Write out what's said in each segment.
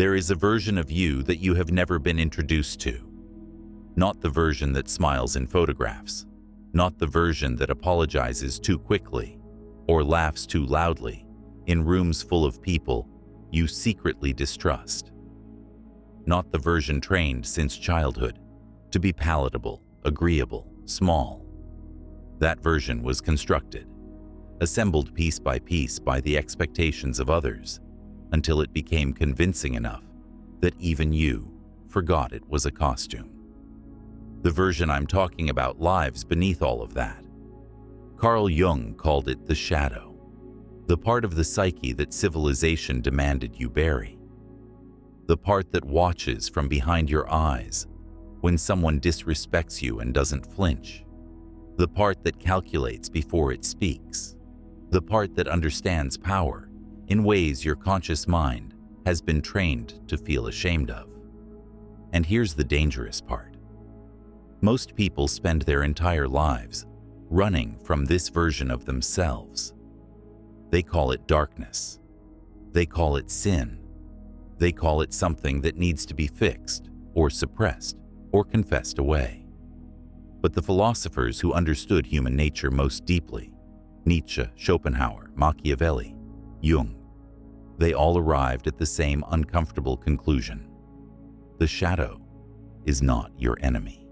There is a version of you that you have never been introduced to. Not the version that smiles in photographs, not the version that apologizes too quickly or laughs too loudly in rooms full of people you secretly distrust. Not the version trained since childhood to be palatable, agreeable, small. That version was constructed, assembled piece by piece by the expectations of others, until it became convincing enough that even you forgot it was a costume. The version I'm talking about lives beneath all of that. Carl Jung called it the shadow, the part of the psyche that civilization demanded you bury, the part that watches from behind your eyes when someone disrespects you and doesn't flinch, the part that calculates before it speaks, the part that understands power in ways your conscious mind has been trained to feel ashamed of. And here's the dangerous part. Most people spend their entire lives running from this version of themselves. They call it darkness. They call it sin. They call it something that needs to be fixed or suppressed or confessed away. But the philosophers who understood human nature most deeply, Nietzsche, Schopenhauer, Machiavelli, Jung, they all arrived at the same uncomfortable conclusion. The shadow is not your enemy.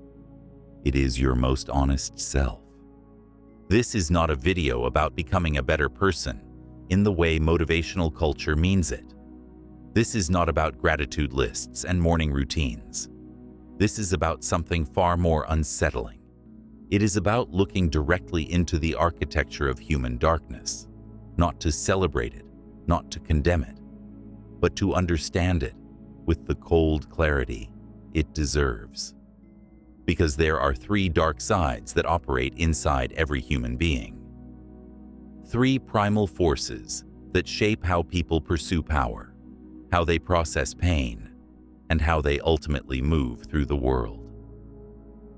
It is your most honest self. This is not a video about becoming a better person in the way motivational culture means it. This is not about gratitude lists and morning routines. This is about something far more unsettling. It is about looking directly into the architecture of human darkness, not to celebrate it, not to condemn it, but to understand it with the cold clarity it deserves. Because there are three dark sides that operate inside every human being. Three primal forces that shape how people pursue power, how they process pain, and how they ultimately move through the world.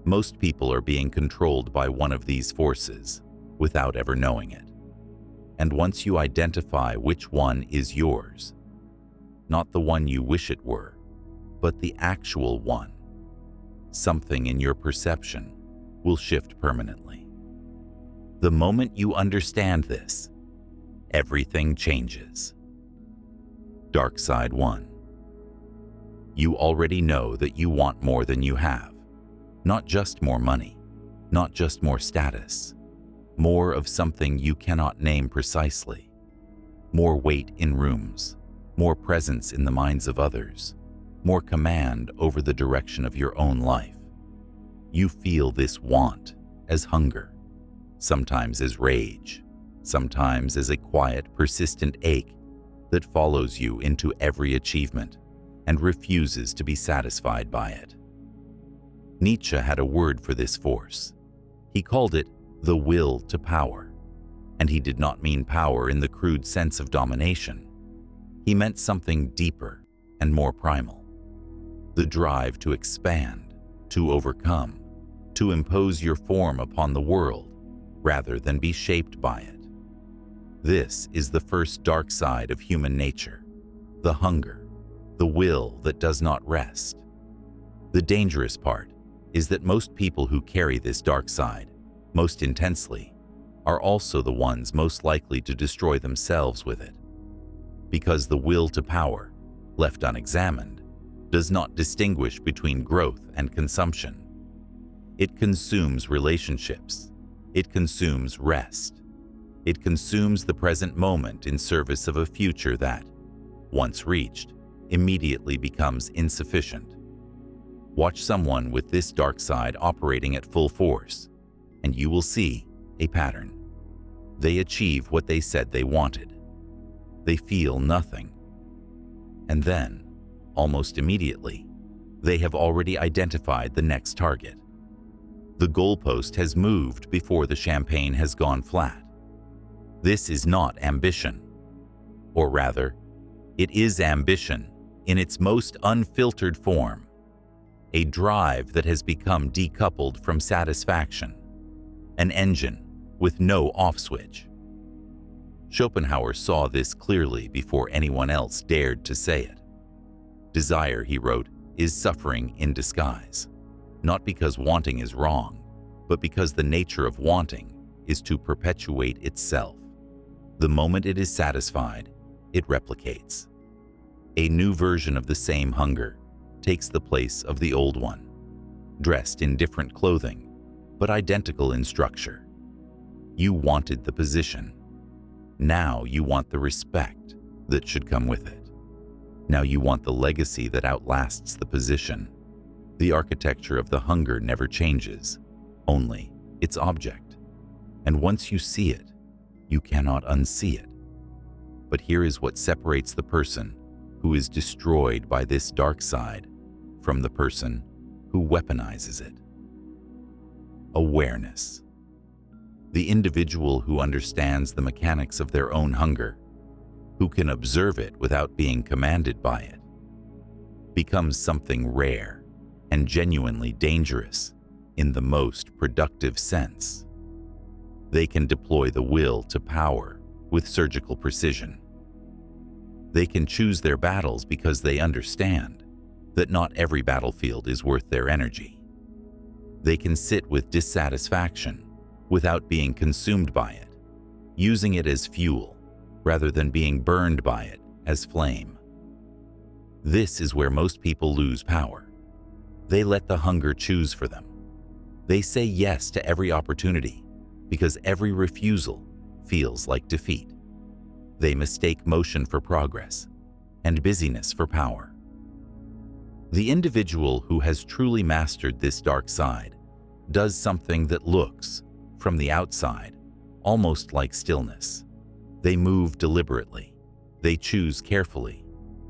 Most people are being controlled by one of these forces without ever knowing it. And once you identify which one is yours, not the one you wish it were, but the actual one, something in your perception will shift permanently. The moment you understand this, everything changes. Dark Side 1. You already know that you want more than you have. Not just more money, not just more status, more of something you cannot name precisely, more weight in rooms, more presence in the minds of others, more command over the direction of your own life. You feel this want as hunger, sometimes as rage, sometimes as a quiet, persistent ache that follows you into every achievement and refuses to be satisfied by it. Nietzsche had a word for this force. He called it the will to power, and he did not mean power in the crude sense of domination. He meant something deeper and more primal. The drive to expand, to overcome, to impose your form upon the world rather than be shaped by it. This is the first dark side of human nature, the hunger, the will that does not rest. The dangerous part is that most people who carry this dark side most intensely are also the ones most likely to destroy themselves with it. Because the will to power, left unexamined, does not distinguish between growth and consumption. It consumes relationships. It consumes rest. It consumes the present moment in service of a future that, once reached, immediately becomes insufficient. Watch someone with this dark side operating at full force, and you will see a pattern. They achieve what they said they wanted. They feel nothing. And then, almost immediately, they have already identified the next target. The goalpost has moved before the champagne has gone flat. This is not ambition. Or rather, it is ambition in its most unfiltered form. A drive that has become decoupled from satisfaction. An engine with no off switch. Schopenhauer saw this clearly before anyone else dared to say it. Desire, he wrote, is suffering in disguise, not because wanting is wrong, but because the nature of wanting is to perpetuate itself. The moment it is satisfied, it replicates. A new version of the same hunger takes the place of the old one, dressed in different clothing, but identical in structure. You wanted the position. Now you want the respect that should come with it. Now you want the legacy that outlasts the position. The architecture of the hunger never changes, only its object. And once you see it, you cannot unsee it. But here is what separates the person who is destroyed by this dark side from the person who weaponizes it. Awareness. The individual who understands the mechanics of their own hunger, who can observe it without being commanded by it, becomes something rare and genuinely dangerous in the most productive sense. They can deploy the will to power with surgical precision. They can choose their battles because they understand that not every battlefield is worth their energy. They can sit with dissatisfaction without being consumed by it, using it as fuel rather than being burned by it as flame. This is where most people lose power. They let the hunger choose for them. They say yes to every opportunity because every refusal feels like defeat. They mistake motion for progress and busyness for power. The individual who has truly mastered this dark side does something that looks, from the outside, almost like stillness. They move deliberately. They choose carefully.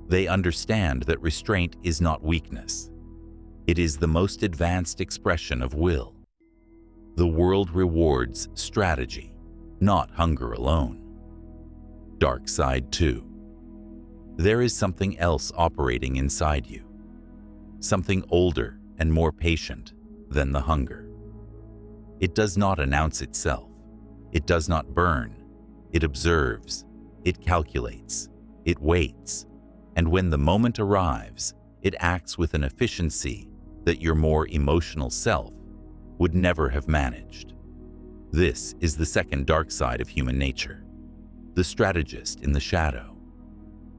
They understand that restraint is not weakness. It is the most advanced expression of will. The world rewards strategy, not hunger alone. Dark side 2. There is something else operating inside you. Something older and more patient than the hunger. It does not announce itself. It does not burn. It observes. It calculates. It waits. And when the moment arrives, it acts with an efficiency that your more emotional self would never have managed. This is the second dark side of human nature, the strategist in the shadow,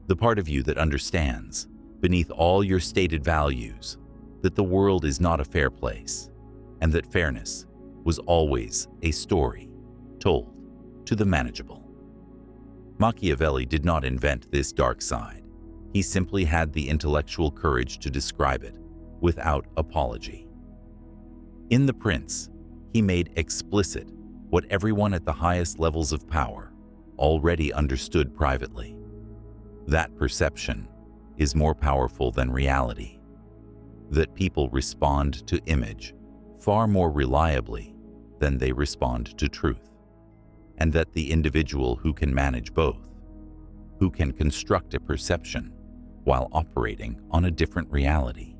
the part of you that understands, beneath all your stated values, that the world is not a fair place, and that fairness was always a story told to the manageable. Machiavelli did not invent this dark side. He simply had the intellectual courage to describe it without apology. In The Prince, he made explicit what everyone at the highest levels of power already understood privately. That perception is more powerful than reality. That people respond to image far more reliably than they respond to truth. And that the individual who can manage both, who can construct a perception while operating on a different reality,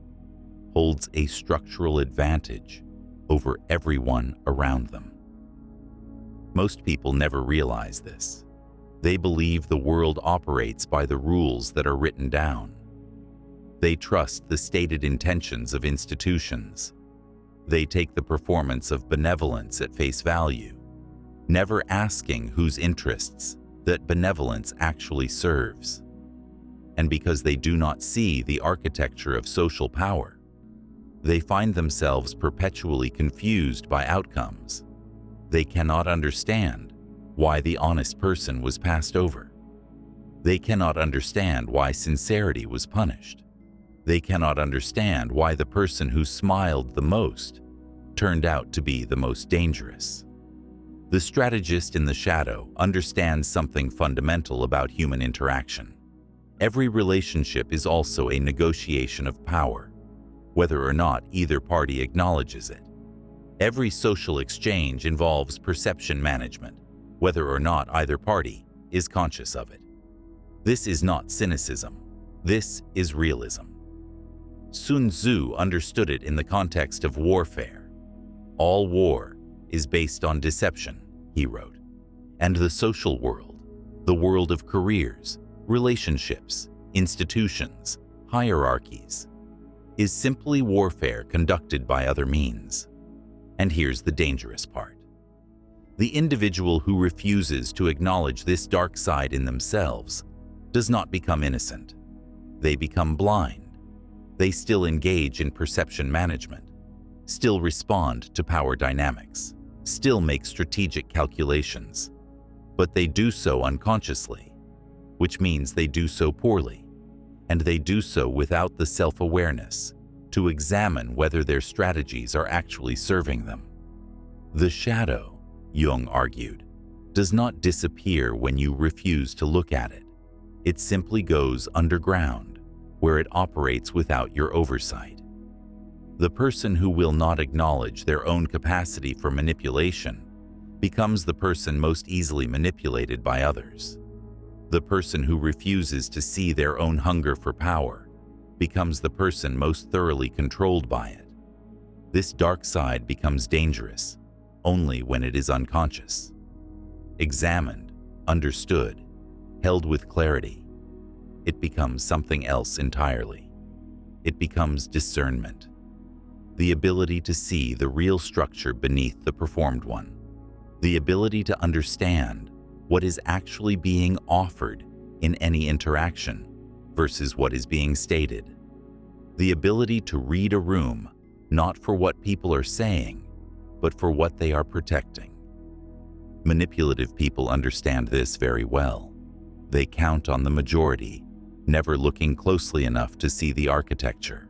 holds a structural advantage over everyone around them. Most people never realize this. They believe the world operates by the rules that are written down. They trust the stated intentions of institutions. They take the performance of benevolence at face value, never asking whose interests that benevolence actually serves. And because they do not see the architecture of social power, they find themselves perpetually confused by outcomes. They cannot understand why the honest person was passed over. They cannot understand why sincerity was punished. They cannot understand why the person who smiled the most turned out to be the most dangerous. The strategist in the shadow understands something fundamental about human interaction. Every relationship is also a negotiation of power, whether or not either party acknowledges it. Every social exchange involves perception management, whether or not either party is conscious of it. This is not cynicism. This is realism. Sun Tzu understood it in the context of warfare. All war is based on deception, he wrote. And the social world, the world of careers, relationships, institutions, hierarchies, is simply warfare conducted by other means. And here's the dangerous part. The individual who refuses to acknowledge this dark side in themselves does not become innocent. They become blind. They still engage in perception management, still respond to power dynamics, still make strategic calculations, but they do so unconsciously, which means they do so poorly, and they do so without the self-awareness to examine whether their strategies are actually serving them. The shadow, Jung argued, does not disappear when you refuse to look at it. It simply goes underground, where it operates without your oversight. The person who will not acknowledge their own capacity for manipulation becomes the person most easily manipulated by others. The person who refuses to see their own hunger for power becomes the person most thoroughly controlled by it. This dark side becomes dangerous only when it is unconscious. Examined, understood, held with clarity, it becomes something else entirely. It becomes discernment, the ability to see the real structure beneath the performed one, the ability to understand what is actually being offered in any interaction versus what is being stated, the ability to read a room not for what people are saying, but for what they are protecting. Manipulative people understand this very well. They count on the majority, never looking closely enough to see the architecture.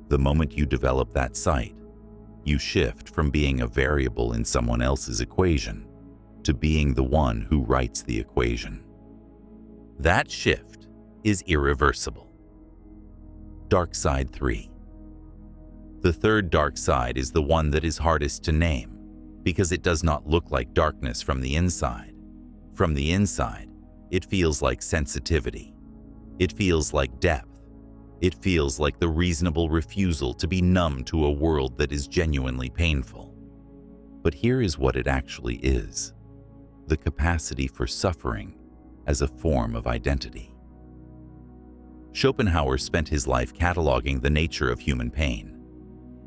The moment you develop that sight, you shift from being a variable in someone else's equation to being the one who writes the equation. That shift is irreversible. Dark side 3. The third dark side is the one that is hardest to name because it does not look like darkness from the inside. From the inside, it feels like sensitivity. It feels like depth. It feels like the reasonable refusal to be numb to a world that is genuinely painful. But here is what it actually is: the capacity for suffering as a form of identity. Schopenhauer spent his life cataloging the nature of human pain,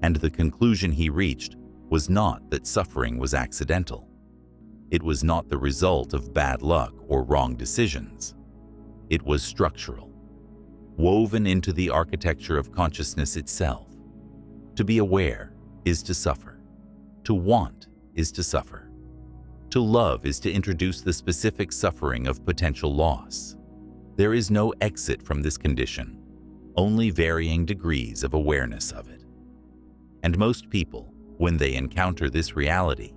and the conclusion he reached was not that suffering was accidental. It was not the result of bad luck or wrong decisions. It was structural, woven into the architecture of consciousness itself. To be aware is to suffer. To want is to suffer. To love is to introduce the specific suffering of potential loss. There is no exit from this condition, only varying degrees of awareness of it. And most people, when they encounter this reality,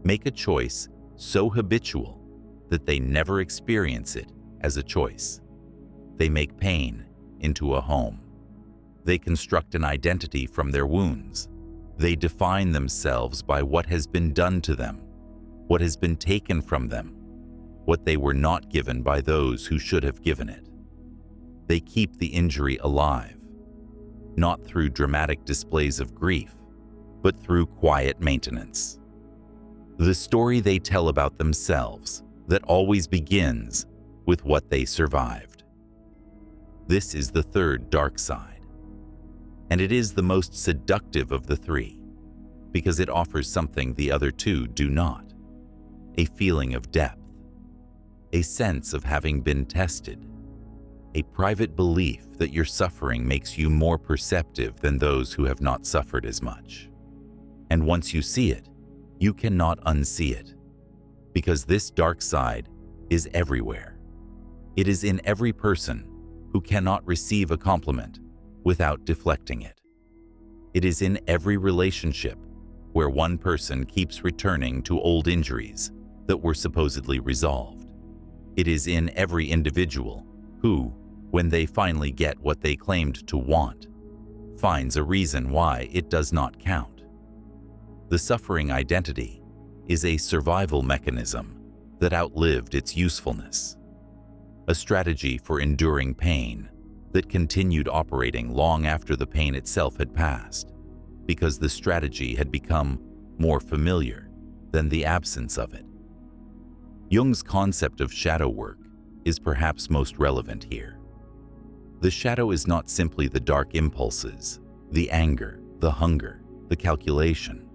make a choice so habitual that they never experience it as a choice. They make pain into a home. They construct an identity from their wounds. They define themselves by what has been done to them, what has been taken from them, what they were not given by those who should have given it. They keep the injury alive, not through dramatic displays of grief, but through quiet maintenance. The story they tell about themselves that always begins with what they survived. This is the third dark side, and it is the most seductive of the three because it offers something the other two do not: a feeling of depth, a sense of having been tested, a private belief that your suffering makes you more perceptive than those who have not suffered as much. And once you see it, you cannot unsee it, because this dark side is everywhere. It is in every person who cannot receive a compliment without deflecting it. It is in every relationship where one person keeps returning to old injuries that were supposedly resolved. It is in every individual who, when they finally get what they claimed to want, finds a reason why it does not count. The suffering identity is a survival mechanism that outlived its usefulness, a strategy for enduring pain that continued operating long after the pain itself had passed, because the strategy had become more familiar than the absence of it. Jung's concept of shadow work is perhaps most relevant here. The shadow is not simply the dark impulses, the anger, the hunger, the calculation.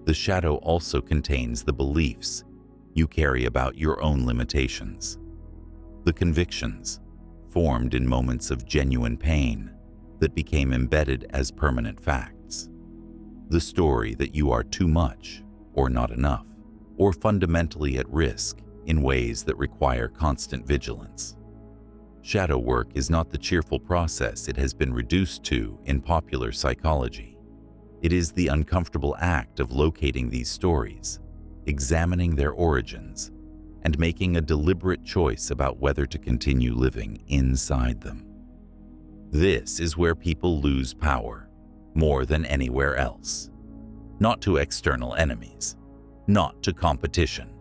The shadow also contains the beliefs you carry about your own limitations, the convictions formed in moments of genuine pain that became embedded as permanent facts, the story that you are too much or not enough, or fundamentally at risk in ways that require constant vigilance. Shadow work is not the cheerful process it has been reduced to in popular psychology. It is the uncomfortable act of locating these stories, examining their origins, and making a deliberate choice about whether to continue living inside them. This is where people lose power more than anywhere else. Not to external enemies, not to competition,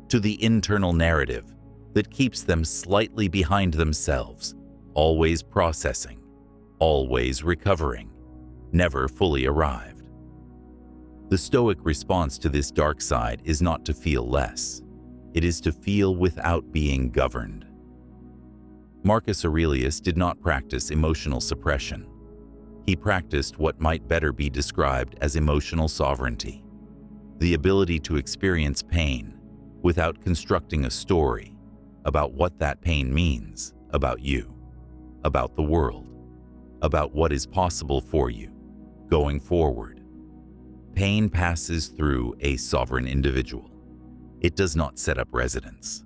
to the internal narrative that keeps them slightly behind themselves, always processing, always recovering, never fully arrived. The Stoic response to this dark side is not to feel less. It is to feel without being governed. Marcus Aurelius did not practice emotional suppression. He practiced what might better be described as emotional sovereignty, the ability to experience pain without constructing a story about what that pain means about you, about the world, about what is possible for you going forward. Pain passes through a sovereign individual. It does not set up residence.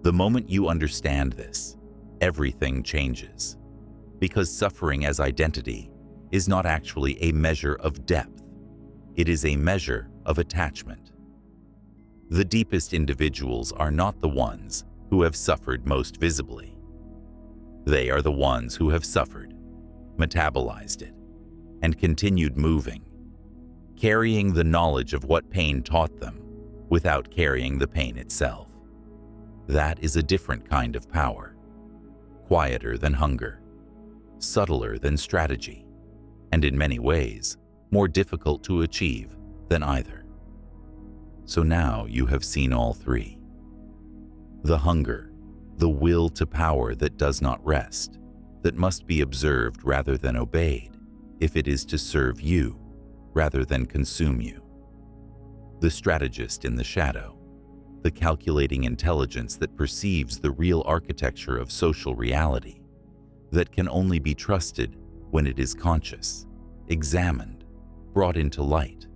The moment you understand this, everything changes, because suffering as identity is not actually a measure of depth. It is a measure of attachment. The deepest individuals are not the ones who have suffered most visibly. They are the ones who have suffered, metabolized it, and continued moving, carrying the knowledge of what pain taught them without carrying the pain itself. That is a different kind of power, quieter than hunger, subtler than strategy, and in many ways, more difficult to achieve than either. So now you have seen all three. The hunger, the will to power that does not rest, that must be observed rather than obeyed, if it is to serve you rather than consume you. The strategist in the shadow, the calculating intelligence that perceives the real architecture of social reality, that can only be trusted when it is conscious, examined, brought into light,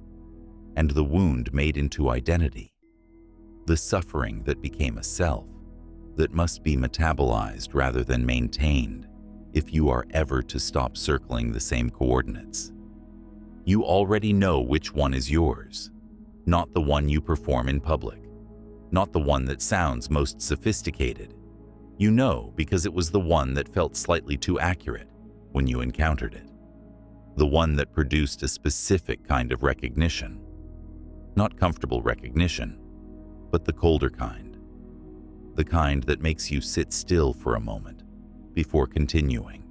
and the wound made into identity, the suffering that became a self, that must be metabolized rather than maintained if you are ever to stop circling the same coordinates. You already know which one is yours, not the one you perform in public, not the one that sounds most sophisticated. You know because it was the one that felt slightly too accurate when you encountered it, the one that produced a specific kind of recognition, not comfortable recognition, but the colder kind, the kind that makes you sit still for a moment before continuing.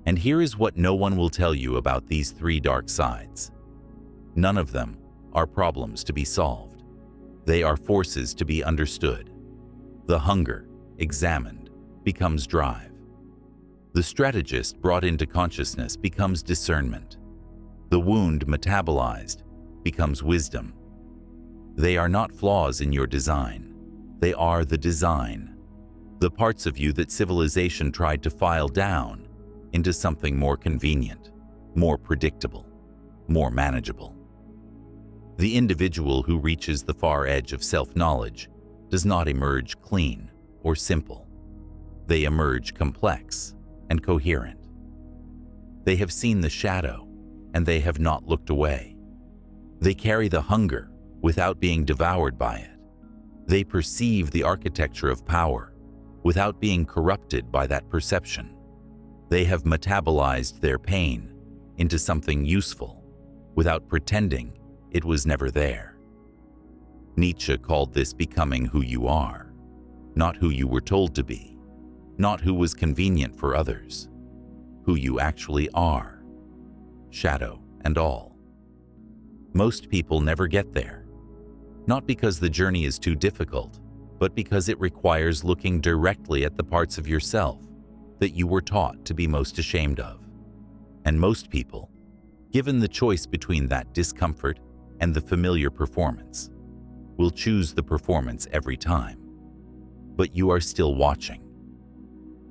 And here is what no one will tell you about these three dark sides. None of them are problems to be solved. They are forces to be understood. The hunger, examined, becomes drive. The strategist brought into consciousness becomes discernment. The wound metabolized becomes wisdom. They are not flaws in your design. They are the design, the parts of you that civilization tried to file down into something more convenient, more predictable, more manageable. The individual who reaches the far edge of self-knowledge does not emerge clean or simple. They emerge complex and coherent. They have seen the shadow, and they have not looked away. They carry the hunger without being devoured by it. They perceive the architecture of power without being corrupted by that perception. They have metabolized their pain into something useful without pretending it was never there. Nietzsche called this becoming who you are, not who you were told to be, not who was convenient for others, who you actually are, shadow and all. Most people never get there, not because the journey is too difficult, but because it requires looking directly at the parts of yourself that you were taught to be most ashamed of. And most people, given the choice between that discomfort and the familiar performance, will choose the performance every time. But you are still watching,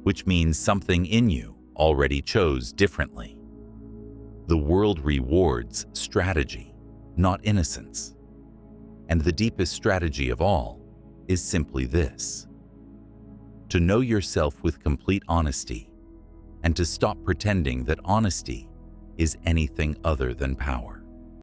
which means something in you already chose differently. The world rewards strategy, not innocence. And the deepest strategy of all is simply this: to know yourself with complete honesty and to stop pretending that honesty is anything other than power.